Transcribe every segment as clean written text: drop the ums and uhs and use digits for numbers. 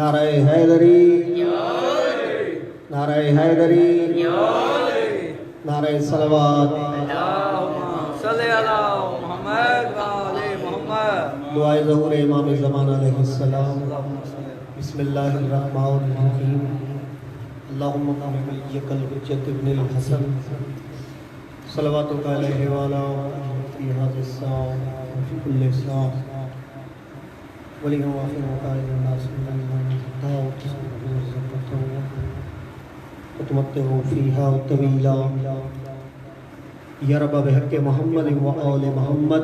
नारे हैदरी, नारे हैदरी, नारे सलवात। दुआए ज़हूर इमाम ज़मान अलैहिस्सलाम। बिस्मिल्लाहिर्रहमानिर्रहीम। अल्लाहुम्मा वलिय्यकल हुज्जत इब्नुल हसन सलवातुका अलैहि व अला फी हाज़िस साअ व फी कुल्लि साअ वलिय्यन व आखिरु काइदुन नास वतमत्तउ फ़ीहा तवीला या रब्ब बिहक़्क़ि मुहम्मद व आलि मुहम्मद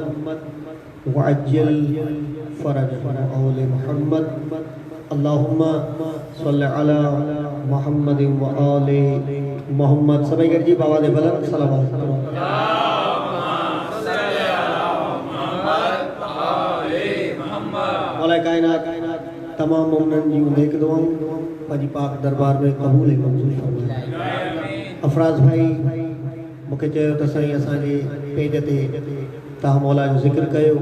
वअज्जिल फ़रजहुम व आलि मुहम्मद। अल्लाहुम्मा सल्लि अला मुहम्मद व आलि मुहम्मद। सभी गर्जी बाबा दे बुलंद सलावत। मौला कायनात तमाम मोमिनन जी नेक दुआओं पंहिंजी पाक दरबार में कबूल ऐं मंज़ूर फरमाए। अफराज भाई मूंखे चयो त साईं असांजे पेज ते तव्हां मौला जो ज़िक्र कयो।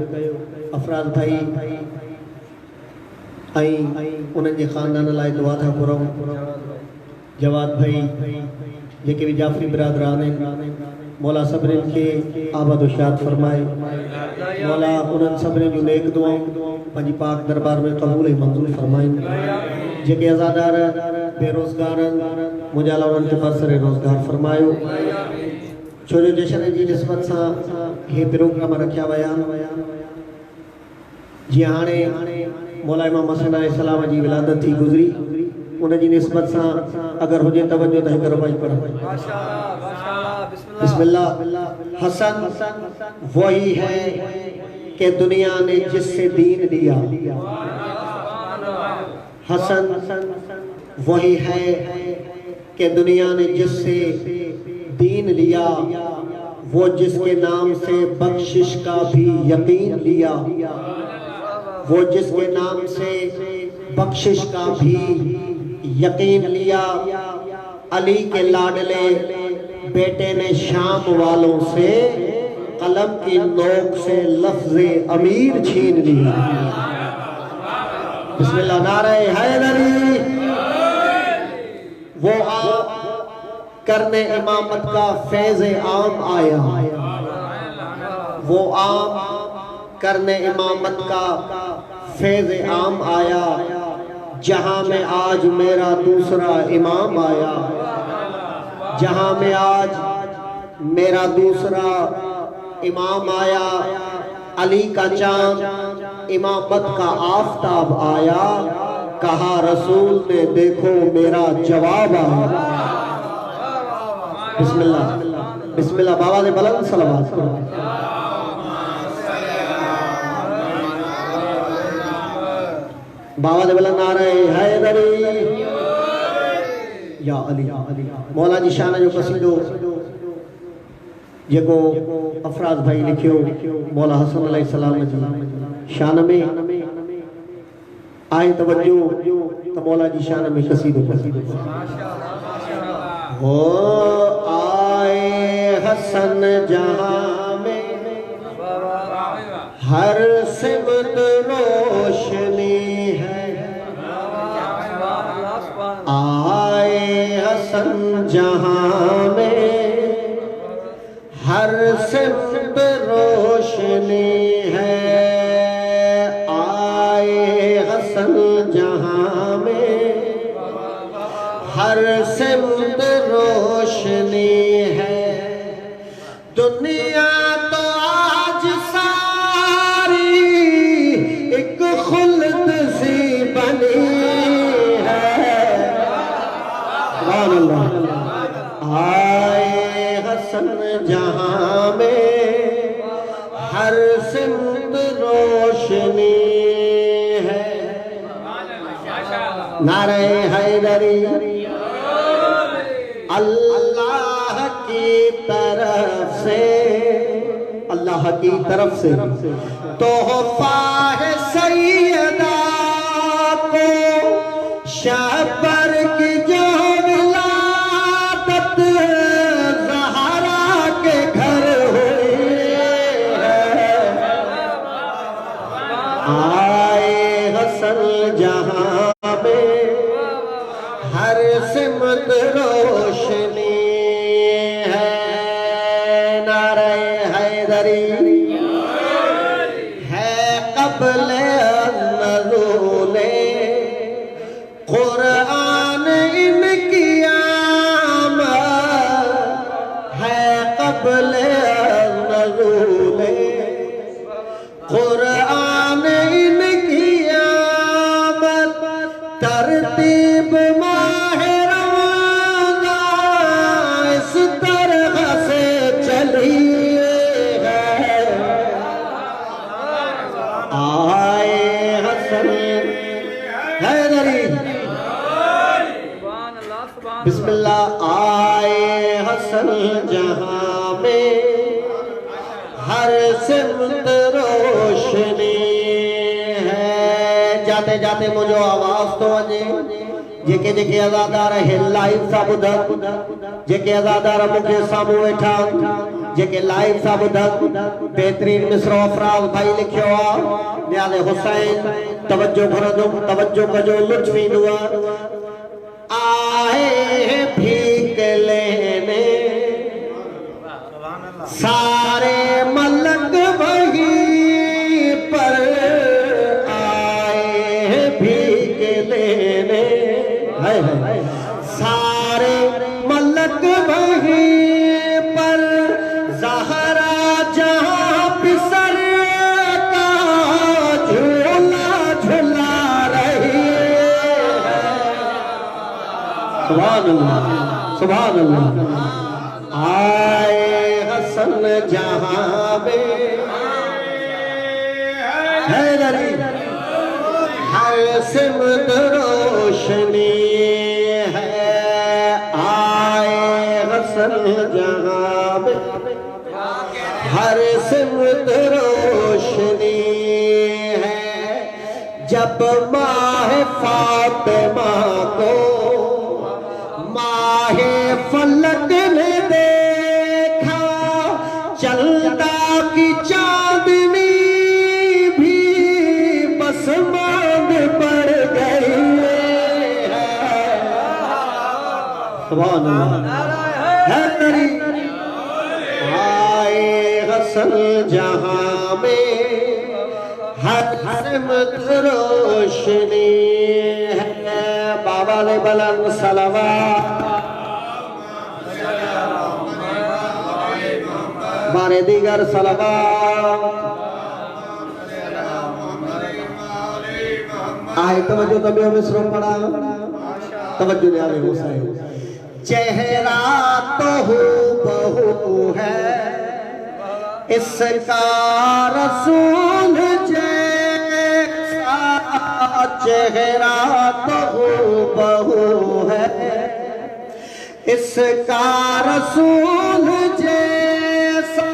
अफराज भाई ऐं उन्हनि जे ख़ानदान लाइ दुआ था घुरऊं। जवाद भाई जेके भी जाफ़री बिरादरान आहिनि मौला सभिनीनि खे आबाद शाद फरमाए। मौला उन्हनि सभिनीनि जूं नेक दुआऊं पंहिंजी पाक दरबार में कबूल ऐं मंज़ूर फरमाइनि। जेके आज़ादार बेरोज़गार मुंहिंजा अला उन्हनि खे बरसरे रोज़गार फरमायो। छो जो जशन जी निस्बत सां हे प्रोग्राम रखिया विया जीअं हाणे मौला इमाम हसन अलैहिस्सलाम जी विलादत थी गुज़री उनजी निस्बत सां अगर हुजे तवज्जो त हिकु रुबाई पढ़ो। बिस्मिल्लाह। हसन वही है कि दुनिया ने जिससे दीन लिया। हसन वही है कि दुनिया ने जिससे दीन लिया वो जिसके नाम से बख्शिश का भी यकीन लिया। वो जिसके नाम से बख्शिश का भी यकीन लिया। अली के लाडले बेटे ने शाम वालों से कलम की नोक से लफ्ज़े अमीर छीन लिया। बिस्मिल्लाह। नारे हैदरी। वो आप करने इमामत का फैज़ आम आया। वो आप करने इमामत का फैज़ आम आया जहां में आज मेरा दूसरा इमाम आया। जहां में आज मेरा दूसरा इमाम आया। अली का चांद इमामत का आफताब आया। कहा रसूल ने देखो मेरा जवाब आया। बिस्मिल्लाह। बिस्मिल्लाह। बाबा ने बुलंद सलावत करो। बाबा दे बुलंद नारे हैदरी या अली। मौला जी शान जो कसीदो जेको अफराज भाई लिखियो मौला हसन अलैहिस्सलाम जी शान में आए तवज्जो त मौला जी शान में कसीदो हो आए हसन जहां में हर सिमत रोशनी है। आए हसन जहां में हर सिमत रोशनी है। आए हसन जहां में हर सिमत रोशनी है। दुनिया तो आज सारी एक खुल्द सी बनी है। आए हसन जहां में हर सिमत रोशनी है। नारे हैदरी। अल्लाह की तरफ से अल्लाह की तरफ से तोहफा है सैयदा को शहबर की जो विलादत ज़हरा के घर हुई है। आए हसन जहां में हर सिमत रोशनी है, नारे हैदरी है क़ब्ले नज़ूले कुरान इनकी आमद है, क़ब्ले नज़ूले कुरान इनकी आमद, तरतीब माहे रमज़ान इस तरह से चली है। आए हसन हैदरी बिस्मिल्लाह, आए हसन जहां में हर सिमत रोशनी है। जाते जाते मुझे आवाज तो वजे जेके जेके अज़ादार लाइव सां ॿुधनि, जेके अज़ादार मूंखे साम्हूं वेठा जेके लाइव सां ॿुधनि, बेहतरीन मिसरो अफराज़ भाई लिखियो आहे, न्याज़ हुसैन तवज्जो घुरंदुमि, तवज्जो कजो, लुत्फ़ ईंदो आहे। आए भीख लेने सारे मलक वहीं पर आए भीख लेने, सारे मलक वहीं पर, ज़हरा जहाँ पिसर का झूला झूला रही है। सुभान अल्लाह, सुभान अल्लाह। आए हसन जहां में हैदरी हर सिमत रोशनी है। आए हसन जहां में हर सिमत रोशनी है। जब माहे फातिमा को माहे फलक ने देखा, चलता की चांदनी भी बस मांग पड़ गई है। सुभान अल्लाह हैदरी। आए हसन जहां में हर सिमत रोशनी है। बाबा ने बुलंद सलवात बारे दीगर सलवात आए। तवज्जो तबियो मिसरो पढ़ा, तवज्जो न्यारे हुसैन। चेहरा तो हूबहू है इसका रसूल जैसा, चेहरा तो हूबहू है इसका रसूल जैसा,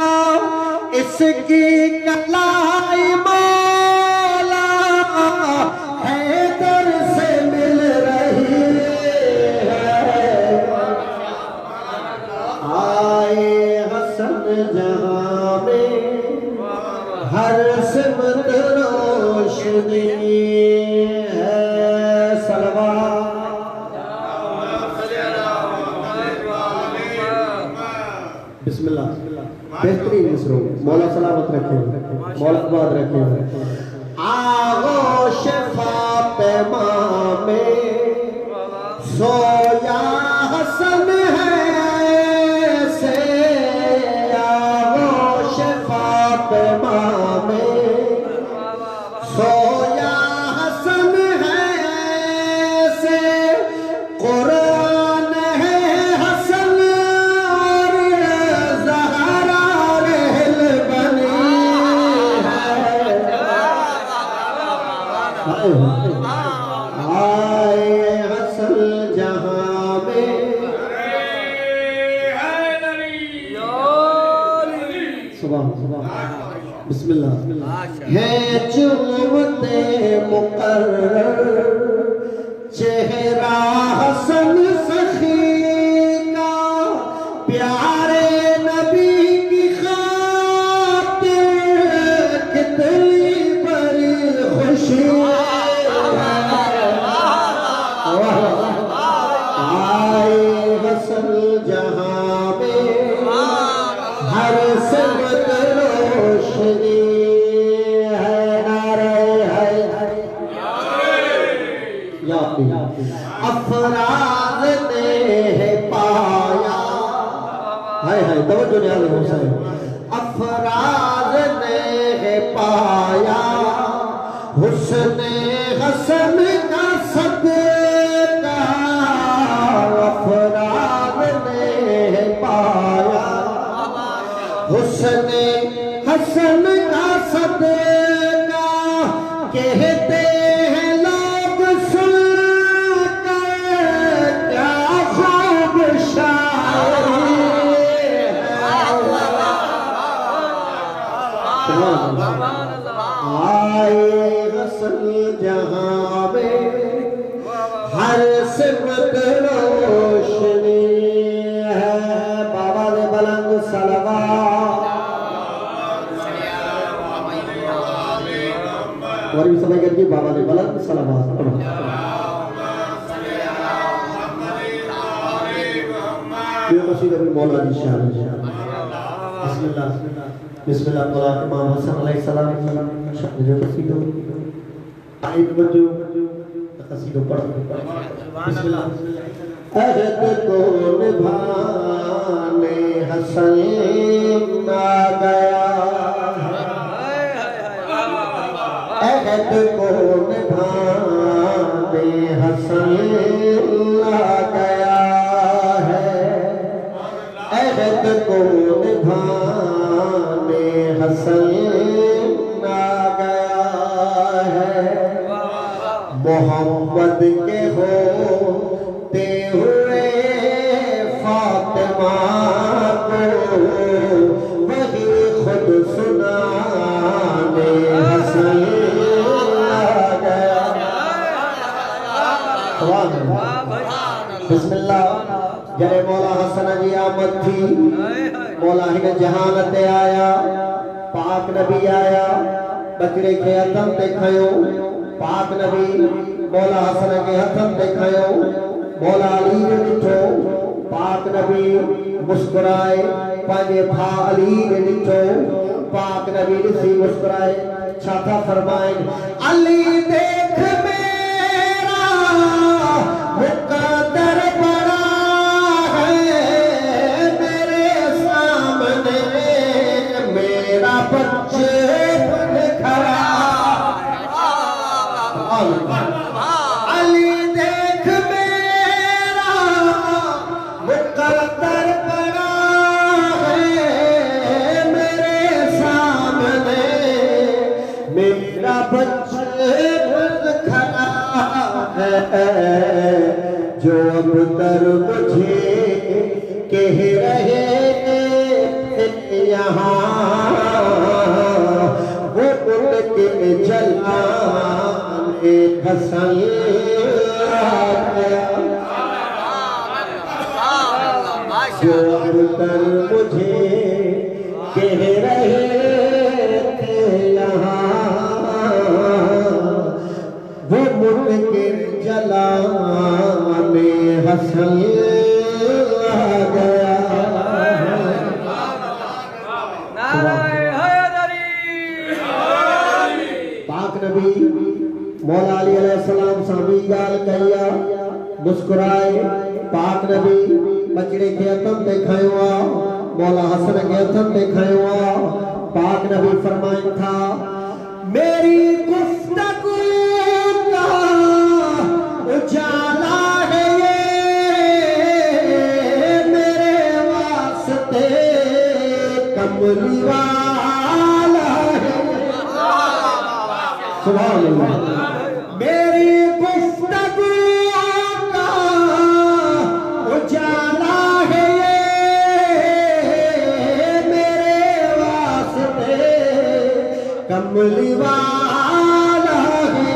इसकी कलाई मौला हैदर से मिल रही है। आए हसन जहां में हर सिमत रोशनी है। सलवात बिस्मिल्लाह। बेहतरीन मिसरो, मौला सलामत रखे, मौला आबाद रखे। आगोश फातिमा में सोया हसन है से, आगोश फातिमा में सोया हसन है से, कुरान है हसन और ज़हरा रहल बनी है। आए हसन जहां में सुबह सुबह बिस्मिल्लाह है। चुमते मुकर्रर चेहरा हसन सखी का, प्यारे नबी की खातिर कितनी बड़ी खुशी। अफराज ने है पाया, हाय हाय तवज्जो न्याज़ हुसैन, अफराज ने है पाया, हुस्ने हसन का सदका, अफराज ने है पाया, हुस्ने हसन का सदका, कहते हैं लोग सुनकर क्या ख्वाब शायरी आए हसन जहां में हर सिमत रोशनी है। बाबा ने बुलंद सलवात और भी समय करके बाबा ने बुलंद सलवात ये मसीह नबी मौला दी शान। बिस्मिल्लाह बिस्मिल्लाह इमाम हसन अलैहिस्सलाम की शान जो कसीदो आइब बजो कसीदो पढ़ बिस्मिल्लाह। अहद को निभाने हसन आ गया, अहद को निभाने हसन आ गया है, अहद को निभाने हसन आ गया है। मोहम्मद के होते हुए फातिमा को वही खुद सुनाने हसन आ गया। बिस्मिल्लाह। जरे मौला हसन जी आमद थी, मौला हिन जहान ते आया, पाक नबी आया, बकरे के हथन ते खयो, पाक नबी मौला हसन के हथन ते खयो, मौला अली ने ॾिठो, पाक नबी मुस्कुराए, पंहिंजे भाउ अली ने ॾिठो, पाक नबी ॾिसी मुस्कुराए छा था फरमाइनि, अली देख मेरा मुक़द्दर बड़ा है, मेरे सामने मेरा बच्चेपन खड़ा। अली देख मेरा मुक़द्दर बड़ा है, मेरे सामने मेरा बच्चेपन खड़ा है। जो अब तर मुझे कह रहे यहाँ वो उनके जलाने हसन आ गया। जो अब तर मुझे कह रहे थे यहाँ वो मुनके जलाने हसन आ गया। पाक नबी मौला अली अलैहिस्सलाम सामी गाल कहिया, मुस्कुराए, पाक नबी बचड़े के हथन ते खयो, मौला हसन के हथन ते खयो, पाक नबी फरमाइन था, मेरी गुफ्तगू का उजाला है ये, मेरे वास्ते कमली वाला है। सुभान अल्लाह। मेरी गुफ्तगू का उजाला है ये, मेरे वास्ते कमली वाला है।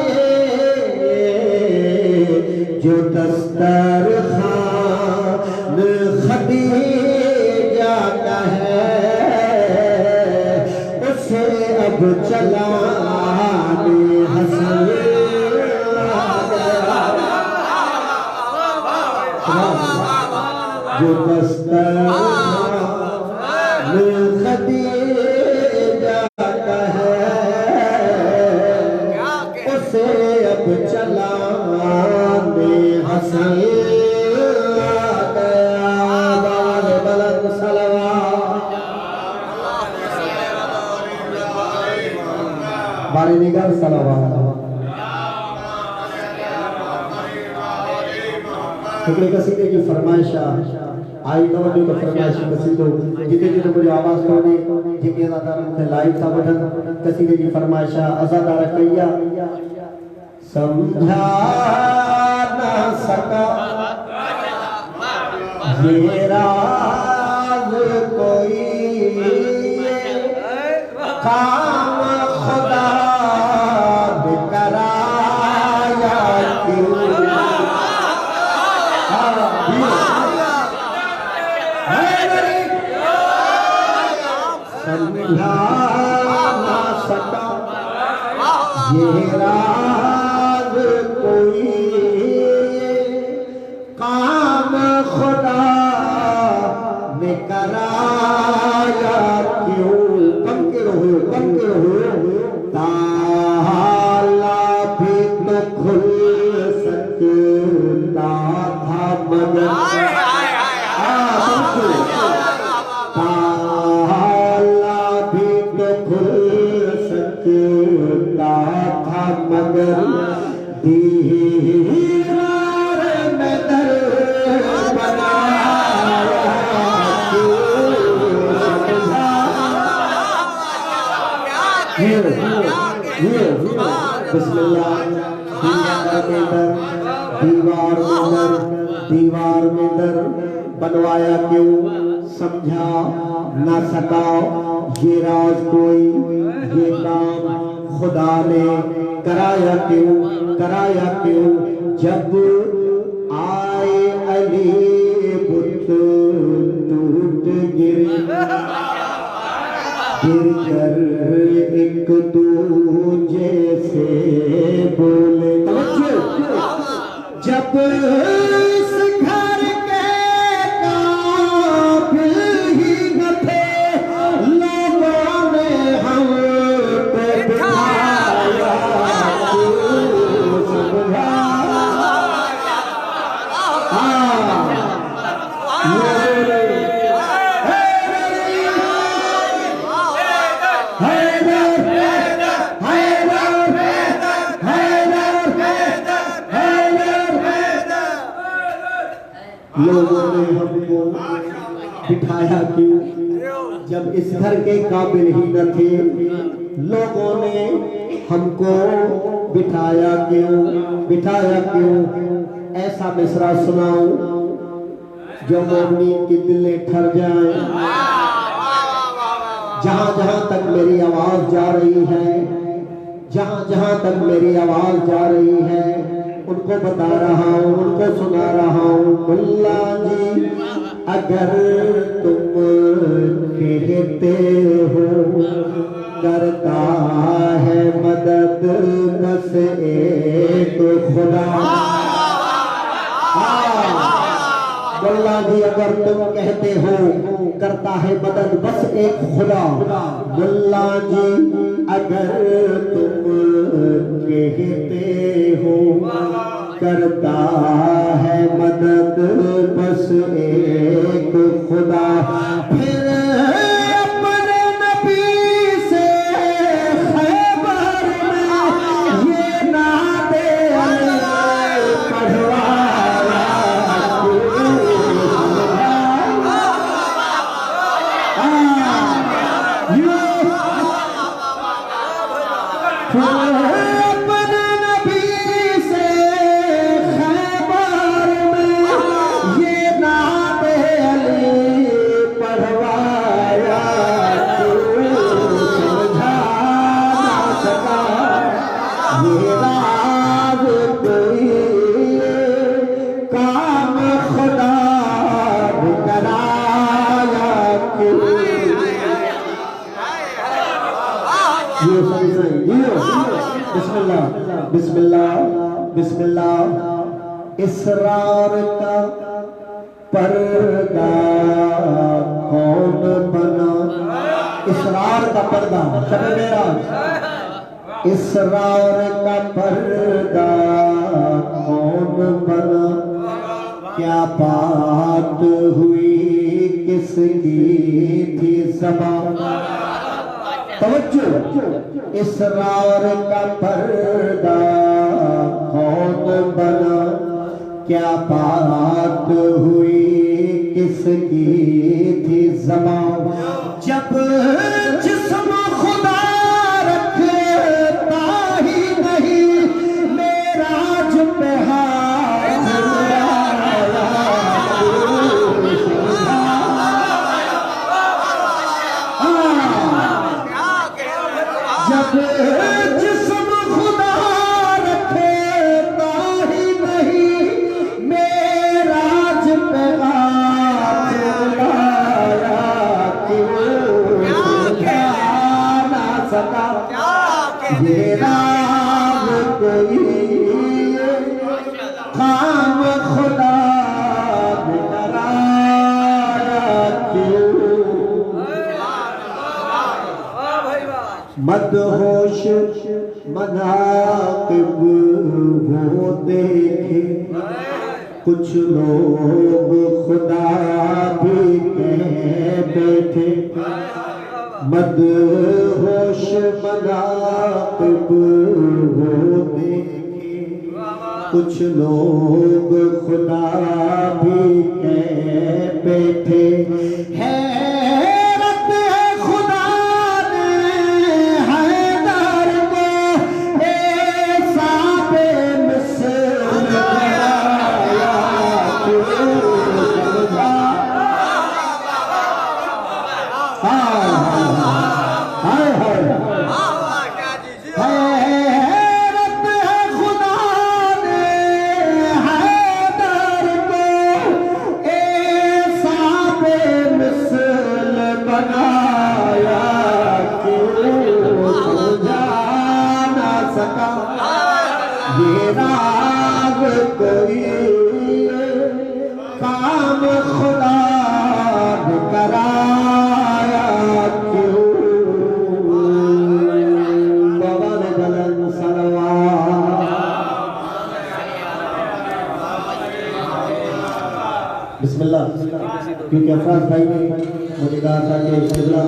जो दस्तरखान खदीजा का है, उसे अब चलाने हसन आ गया। जो दस्तरखान खदीजा का है, उसे अब चलाने हसन बारे निगाह सलावत हिकिड़े कसीदे की फरमाइश आई तवजो तो फरमाइश कसीदो जिते जिते मुझे आवाज कोने जेके अल्लाह ताला मुझे लाइव था बटन कसीदे की फरमाइश आजादार कइया समझा ना सका ये राज कोई काम खुदा ने कराया क्यों समझा ना सका ये राज कोई काम खुदा ने कराया क्यों पंके रहो ताला भी तो खुल सकता था मगर मगर दीवार में दर बनाया बिस्मिल्लाह दीवार में दर बनवाया क्यों समझा ना सका ये राज कोई ये काम खुदा ने कराया क्यों जब आए अली बुत टूट गिर एक दूजे से बोले जब इस घर के काबिल ही न थे लोगों ने हम पे बिठाया लोगों ने हमको बिठाया क्यों जब इस घर के काबिल ही न थे लोगों ने हमको बिठाया क्यों ऐसा मिसरा सुनाऊं जो मोमिन की दिलें ठर जाएं जहां जहां तक मेरी आवाज जा रही है जहां तक मेरी आवाज जा रही है उनको बता रहा हूँ उनको सुना रहा हूँ मुल्ला जी अगर तुम कहते हो करता है मदद बस एक खुदा मुल्ला जी अगर तुम कहते हो करता है मदद बस एक खुदा मुल्ला जी अगर तुम कहते हो करता है मदद बस एक खुदा फिर अपने नबी से खैबर में ये नादे पढ़वाया अपने नबी से खैबर में ये नादे अली पढ़वाया समझा ना सका ये राज कोई काम खुदा ने कराया क्यों बिस्मिल्लाह बिस्मिल्लाह बिस्मिल्लाह इसरार का पर्दा कौन बना इसरार का पर्दा शब मेराज इसरार का पर्दा कौन बना क्या बात हुई किसकी थी ज़बान तवज्जो इसरार का पर्दा कौन बना, क्या बात हुई किसकी थी ज़बान, जब जिस्म खुदा रखता ही नहीं मेराज पे हाथ जब जिस्म खुदा रखता ही नहीं मेराज पे हाथ लगाया, क्यों ना सका ये राज कोई काम खुदा ने कराया, मदहोश मनाक़िब वो देखे, कुछ लोग खुदा भी कह बैठे, मदहोश मनाक़िब वो देखे, कुछ लोग खुदा भी कह बैठे, हैरत है खुदा ये राग कोई काम खुदा ने कराया, क्यों पवन बुलंद सलवात। बिस्मिल्लाह। क्योंकि अफराज भाई ने मुझे कहा था कि किबला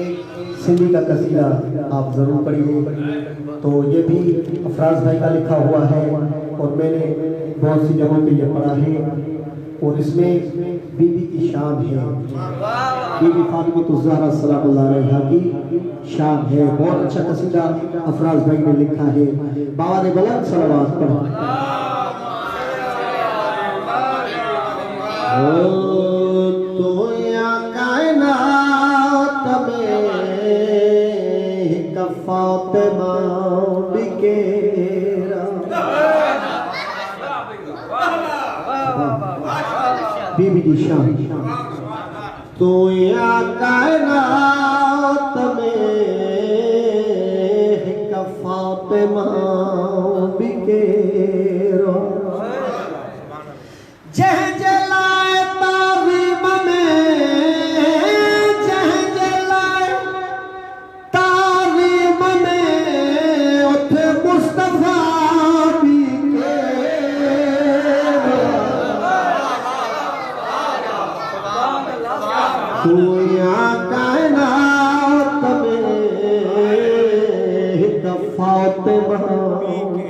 एक सिंधी का कसीदा आप जरूर पढ़िए, तो ये भी अफराज भाई का लिखा हुआ है और मैंने बहुत सी जगहों पे ये पढ़ा है, और इसमें बीबी की शान है, बीबी फातिमा ज़हरा सलामुल्लाह अलैहा की शान है। बहुत अच्छा कसीदा अफराज भाई ने लिखा है, बावारे बुलंद सलावत पढ़ो। तो या कायनात में फातिमा बिकेरा, बीबी की शान, तो या कायनात में फातिमा बिकेरा, जह जलाए ताज़ीम में, जह जलाए ताज़ीम में उठे मुस्तफा कायनात में फातिमा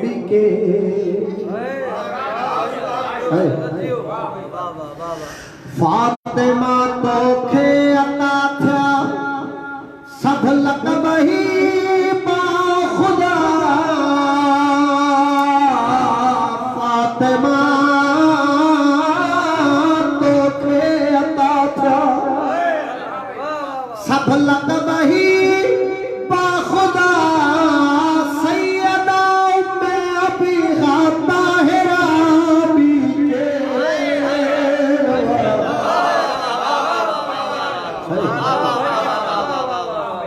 बिके, फातिमा तोखे अता थिया सब लक़ब ही बाख़ुदा, फातिमा तोखे अता थिया सब लक़ब ही बाख़ुदा, सैयदा उम्मे अबीहा ताहिरा बिके,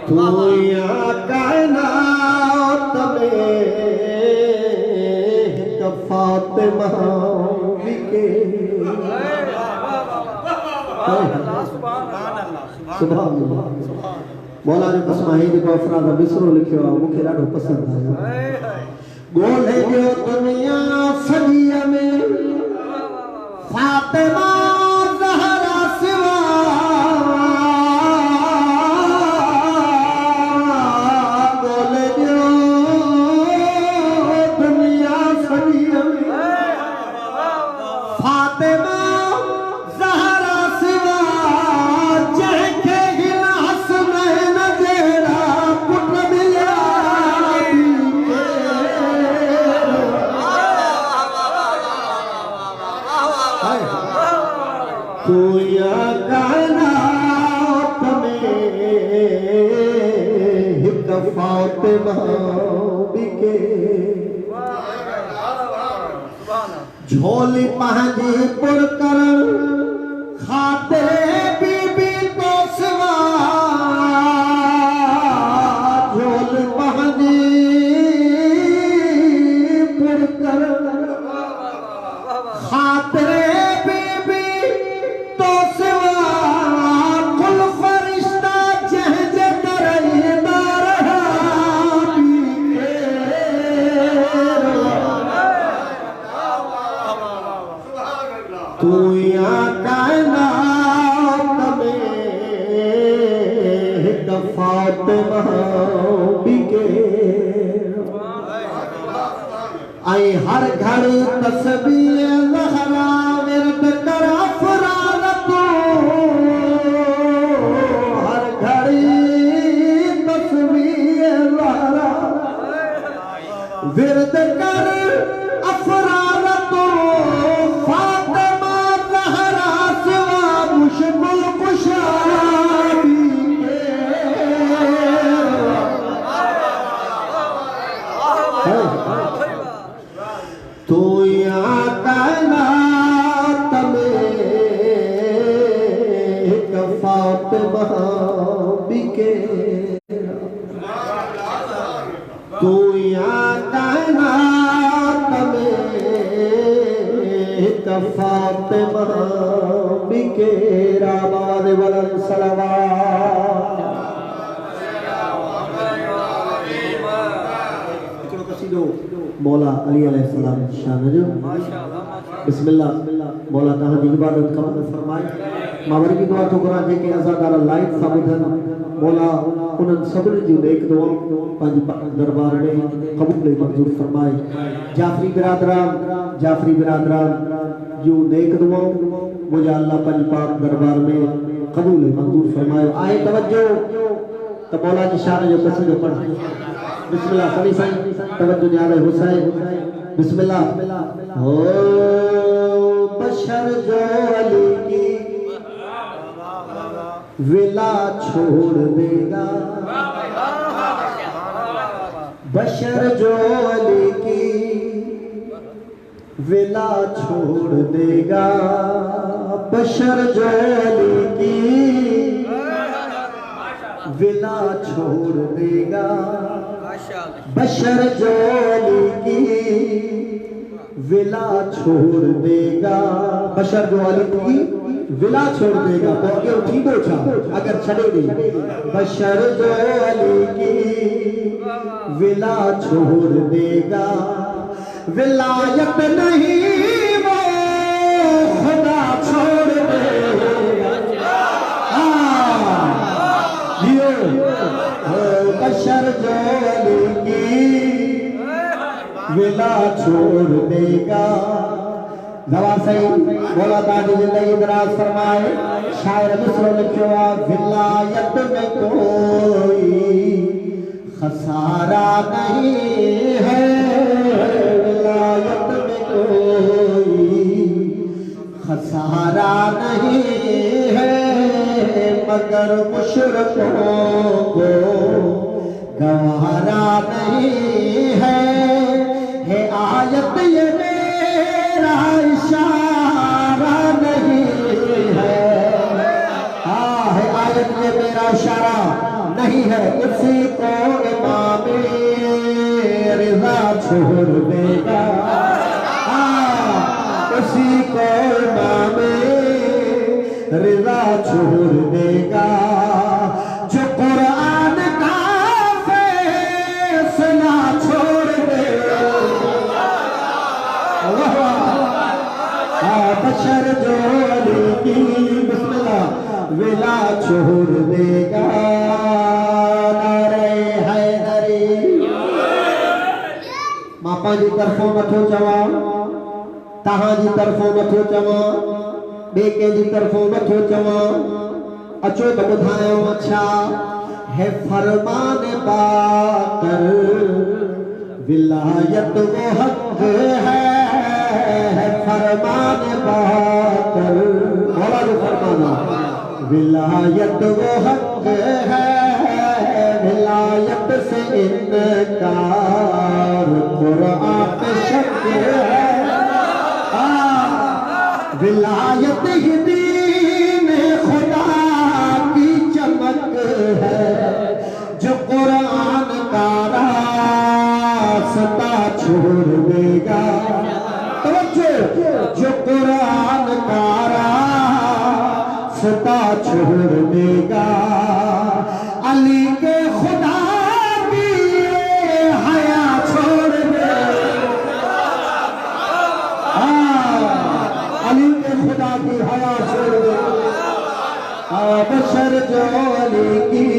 तू या कायनात में फातिमा बिके। सुभान अल्लाह। मौला ने बसमाही को अफराद बिसरो लिखियो मूंखे ॾाढो पसंदि आयो। ॻोल्हे जो दुनिया सॼीअ में फातिमा ज़हरा सिवा, फातिमा बिके झोली पहनी पुरकर खाते बीबी तो सिवा झोली पहनी पुरकर खाते बीबी तो सिवा कुल फरिश्ता जहज तरईदार तू यहाँ कायनात में फातिमा बिके आई हर घड़ी तस्बीह लहरा विरद कर अफराद तू हर घड़ी तस्बीह लहरा विरद कर अफराद तू फातिमा लहरा सिवा मुश्किल कुशा तू यहाँ कायनात में फातिमा बिके तू यहाँ कायनात में फातिमा बिके राबाद वलन सलवात मौला अली अलैहिस्सलाम शान जो बिस्मिल्लाह मौला तहां जी इबादत कबूल फरमाए मावरी की दुआ तो करा जे के अज़ादार लाइक साबुधन मौला उन्हनि सभिनी जूं नेक दुआऊं पंहिंजे दरबार में कबूल मंजूर फरमाए जाफरी बिरादरान जूं नेक दुआऊं मुझे अल्लाह पंहिंजे पाक दरबार में कबूल मंजूर फरमाए आए तवज्जो त मौला जी शान जो कसीदो पढ़ बिस्मिल्लाह सभी साईं तवज्जो न्यारे हुसैन बिस्मिल्लाह हो बशर जो अली की विला छोड़ देगा बशर जो अली की विला छोड़ देगा बशर जो अली की विला छोड़ देगा बशर जो अली की विला छोड़ देगा बशर जो अली की विला छोड़ देगा तो अगे उठी दो छा अगर छड़े दी बशर जो अली की विला छोड़ देगा विलायत नहीं वो खुदा छोड़ देगा बशर जो अली की विला छोड़ देगा दवा सही बोला ताजी जिंदगी दराज फरमाए शायर मिसर लिखो विलायत में कोई खसारा नहीं है विलायत में कोई खसारा नहीं है मगर मुशरकों को गवारा नहीं है आयत ये मेरा इशारा नहीं है है आयत ये मेरा इशारा नहीं है इसी को इमाम रिज़ा छोड़ देगा इसी को इमाम रिज़ा छोड़ देगा जो कुरान का फैसला छोड़ देगा बशर जो अली की बिस्मिल्लाह विला छोड़ देगा नारे हैदरी मापा जी तरफों नथो चवां तहां जी तरफों नथो चवां ॿिए कंहिंजी तरफों नथो चवां अचो त ॿुधायो अच्छा है फरमान बाकर विलायत वो हक है फरमान बाकर मौला जो फरमाना विलायत वो हक है विलायत विलायत से इनकार कुरान पे शक है। विलायत ही दीन खुदा की चमक है, जो कुरान का रास्ता छोड़ देगा, जो कुरान का रास्ता छोड़ देगा, अली के खुदा की हया छोड़ देगा। अली के खुदा की हया छोड़ देगा। बशर जो अली की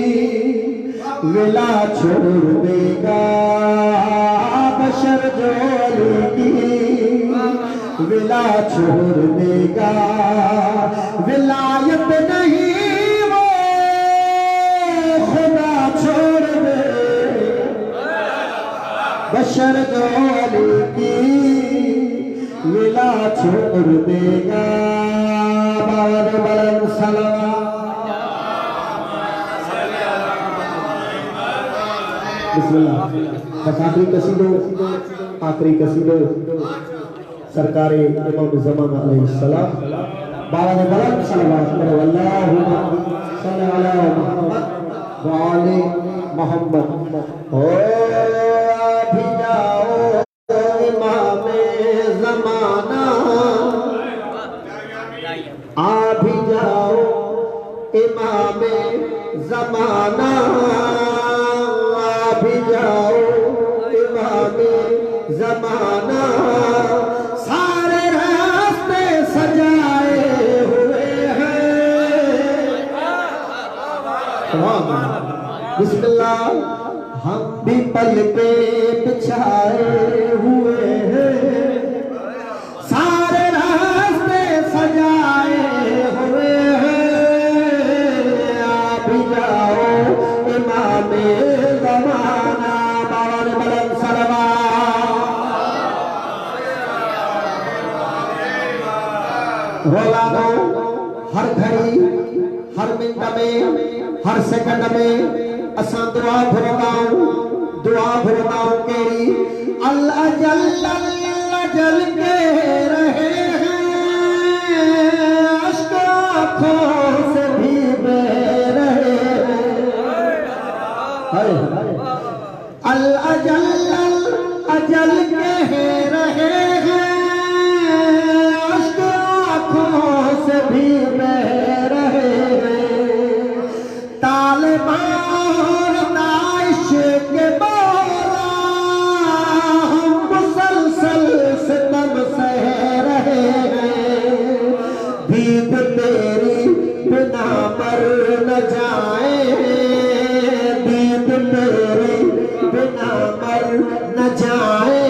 विला छोड़ देगा, बशर जो अली की विला छोड़ देगा। विलायत नहीं वो खुदा छोड़ दे, बशर जो अली की विला छोड़ देगा। बार बलन सलाम बिस्मिल्लाह। बस आखिरी कसीदो सरकार इमाम ज़माना अलैहिस्सलाम बारह बलन सलावत करो। अल्लाहुम्मा सल्ली अला मुहम्मद व आले मोहम्मद। ओ अभी जाओ इमाम ज़माना, अभी जाओ इमाम ज़माना, अभी जाओ इमाम ज़माना। सारे रास्ते सजाए हुए हैं। बिस्मिल्लाह। हम भी पल के बिछाए हुए हैं, सारे रास्ते सजाए हुए हैं। आप भी जाओ इमाम ज़माना। बावन बलन सलावत। हर घड़ी हर मिनट में हर सेकंड में असां दुआ भुरदाऊं केरी अल-अजल अल-अजल के रहे हैं, अश्क आँखों से भी बह रहे हैं। अल-अजल अल-अजल के रहे हैं, अश्क आँखों से भी बह रहे हैं। तालिबान दाइश के मौला हम मुसलसल सितम सह रहे हैं। दीद तेरी बिना मर न जाए, दीद तेरी बिना मर न जाए।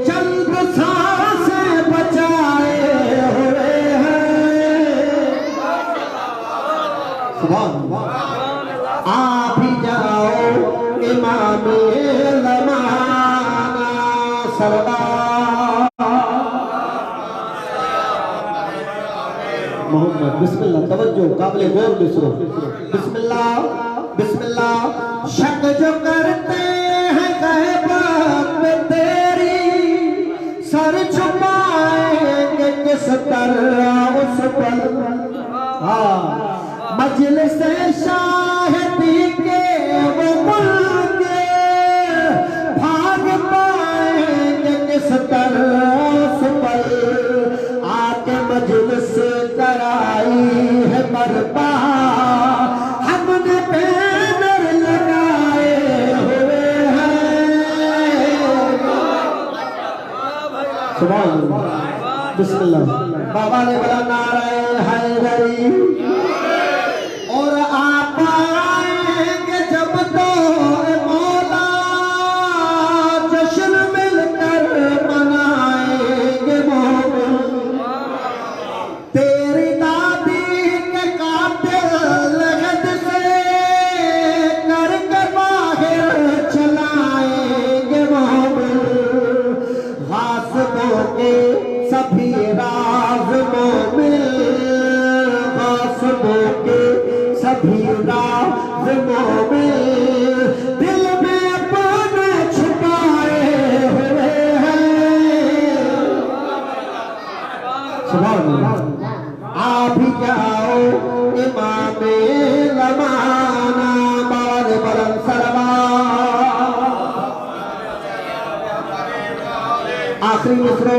चंद सांसें बचाए हुए हैं। आप भी जाओ इमाम ज़माना सरदार मोहम्मद। बिस्मिल्लाह। तवज्जो काबिल गौर बिस्रो। बिस्मिल्लाह बिस्मिल्लाह। शक जो करते हैं गैब पे तेरी, सर छुपाएंगे किस तरह उस पर। मजलिस शाहिदी के वो मुल्क भाग पाएंगे किस तरह उस पर। आके मजलिस कराई है बर्पा, हमने बैनर लगाए हुए हैं। सुभान अल्लाह। बिस्मिल्लाह। बाबा ने बोला नारे हैदरी। और आप आएंगे जब तो मौला, जश्न मिलकर मनाएंगे मोमिन। तेरी दादी के कातिल लगत से करके बाहर चलाएंगे मोमिन। गासिबों के सभी राज मोमिन, गासिबों के सभी राज मोमिन। आखिरी मिसरो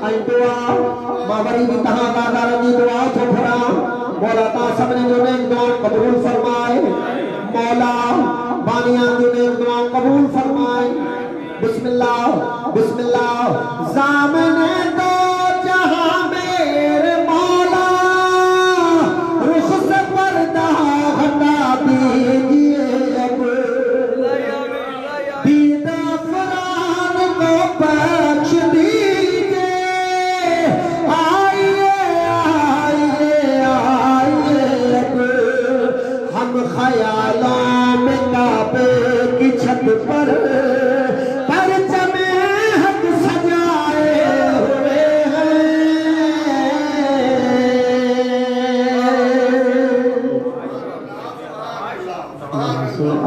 आई दुआ मावरी भी तहां दादार जी दुआ तो भरा मौला ता सबने जो नेक दुआ कबूल फरमाए मौला बानिया जो नेक दुआ कबूल फरमाए बिस्मिल्लाह बिस्मिल्लाह ज़ामने दो जहां मेरे मौला रुख से पर्दा हटा दीजिए अब दीदा फरान को बख्श दीजिए आइए आइए आइए अब हम ख्यालों में काबे की छत पर परचमे हक सजाए हुए हैं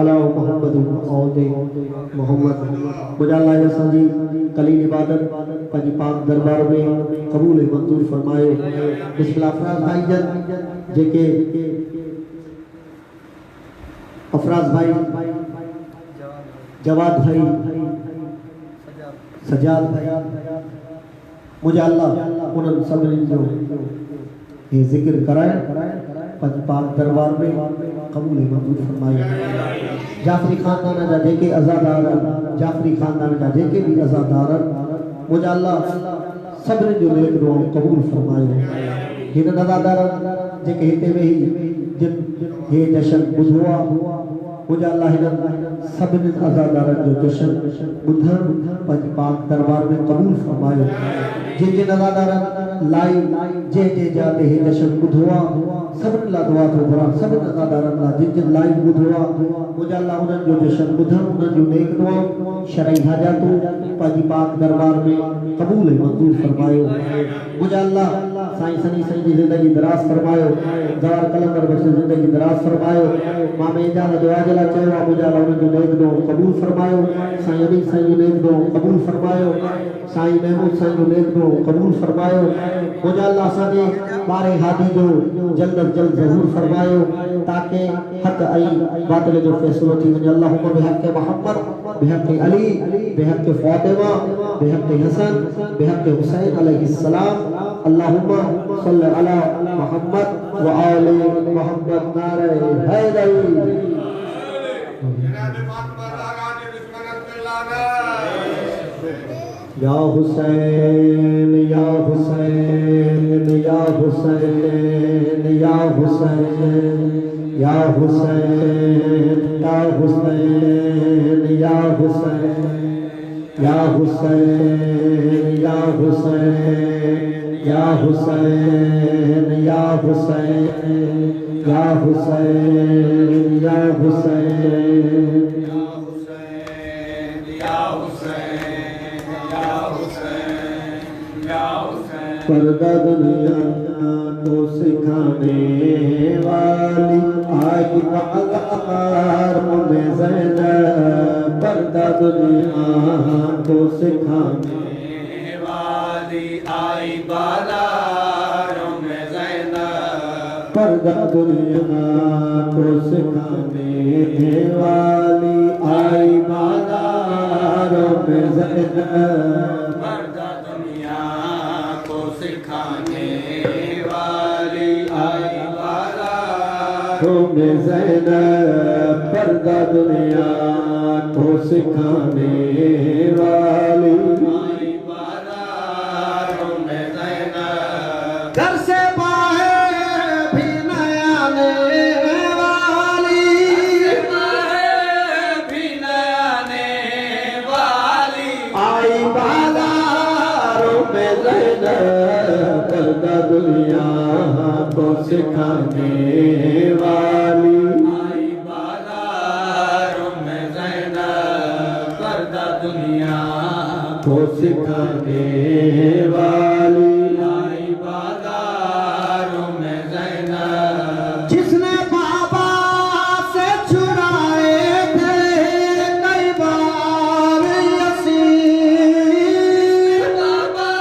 अला मोहम्मद मोहम्मद मुजाला जैसा जी कलील इबादत पंज पाक दरबार में कबूल मंजूर फरमाए बिस्मिल्लाह अफराज भाईजान जेके अफराज भाई जवाद भाई सजाद भाई मुझे अल्लाह उन्हनि सभिनी जो ये जिक्र कराए पंज पाक दरबार में कबूल मंजूर फरमाए जाफरी खानदान जा जेके अज़ादार जाफरी खानदान जा जेके भी अज़ादार मुझे अल्लाह सभिनी जो नेक दुआ कबूल फरमाए हिन अज़ादार जेके हिते वेही जिन हे जशन बुधवा मुझे अल्लाह सभिनी अज़ादारनि जो जशन ॿुधण पंज पाक दरबार में कबूल फरमायो जिन जिन अज़ादारनि लाइव जे जे जाते हे जशन ॿुधवा सभिनी ला दुआ थो घुरां सभिनी अज़ादारनि ला जिन जिन लाइव ॿुधवा मुझे अल्लाह उन्हनि जो जशन ॿुधण उन्हनि जो नेक दुआ शरई हाजातूं पंज पाक दरबार में कबूल मंजूर फरमायो मुझे अल्लाह साईं सनी साईं जी ज़िंदगी दराज फरमायो ज़वार कलंदर बख्श ज़िंदगी दराज फरमायो मामे इजाज़ दुआ जला चयो मुझे अल्लाह उन्हनि जो नेक दुआ कबूल फरमायो साईं अमीर साईं जो नेक दुआ कबूल फरमायो साईं महमूद साईं जो नेक दुआ कबूल फरमायो मुझे अल्लाह असांजे ॿारे हादी जो जल्द जल्द ज़हूर फरमायो ताकि हक़ ऐं बातिल जो फ़ैसिलो थी वञे अल्लाहुम्मा बिहक़्क़ि मुहम्मद बिहक़्क़ि अली बिहक़्क़ि फ़ातिमा बिहक़्क़ि हसन बिहक़्क़ि हुसैन अलैहिस्सलाम अल्लाहुम्मा सल्लि अला मुहम्मद व आले मुहम्मद नारे हैदरी या हुसैन या हुसैन या हुसैन या हुसैन या हुसैन या हुसैन या हुसैन या हुसैन या हुसैन या हुसैन या हुसैन या हुसैन या हुसैन पर्दा दुनिया को सिखाने वाली आज बाजार में ज़ैनब पर्दा दुनिया को सिखाने वाली आई बाजार में ज़ैनब पर्दा दुनिया को सिखाने वाली आई बाजार में ज़ैनब में ज़ैनब पर्दा दुनिया को सिखाने वाली में ज़ैनब घर से बाहर भी न आने वाली भी न आने वाली आई बाजारों में ज़ैनब पर्दा दुनिया को सिखाने वाली आई बाजारों में ज़ैनब पर्दा दुनिया को सिखाने वाली आई बाजारों में ज़ैनब जिसने बाबा से छुड़ाए थे कई बार यसीर बाबा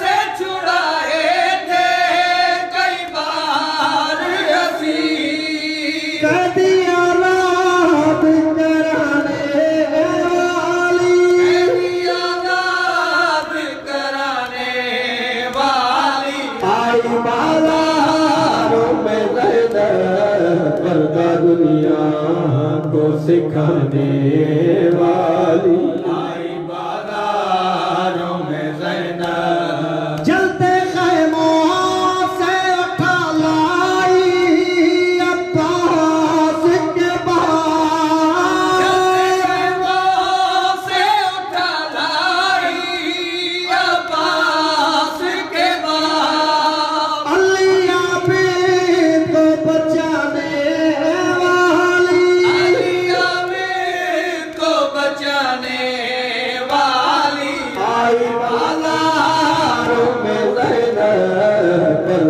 से छुड़ाए थे कई बार यसीर कह दिया रात कराने वाली कह दिया रात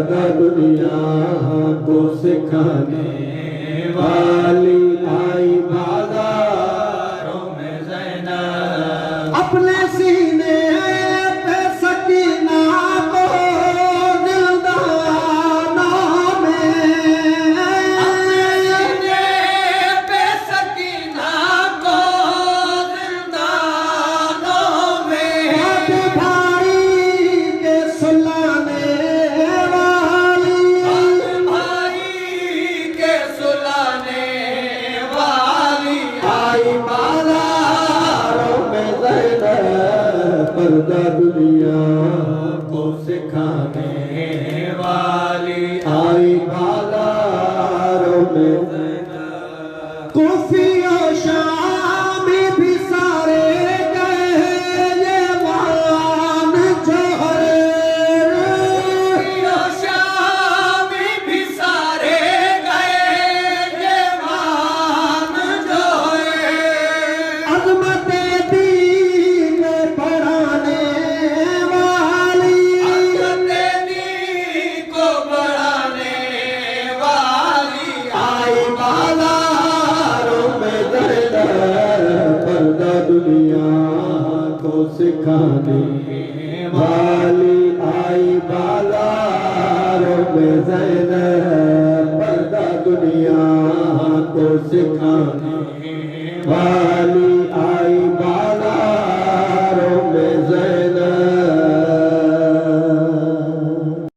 पर्दा दुनिया को सिखाने वाली आई बाजारों में ज़ैनब। अपने सीने पे सकीना को दिलदारों में, अपने सीने पे सकीना को दिलदारों में, भाई के सुलाने वाली, भाई के सुलाने वाली आई बाजारों में ज़ैनब। पर्दा दुनिया को सिखाने वाली आई बाजारों में ज़ैनब। कूफी और शामी भी सारे गए ये वान जोहर, कूफी और शामी भी सारे गए ये वान जोहर। अज़मत दीन बढ़ाने वाली, अज़मत दीन को बढ़ाने वाली आई बाजारों में ज़ैनब। पर्दा दुनिया को सिखाने वाली आई बाजारों में ज़ैनब। पर्दा दुनिया को सिखाने वाली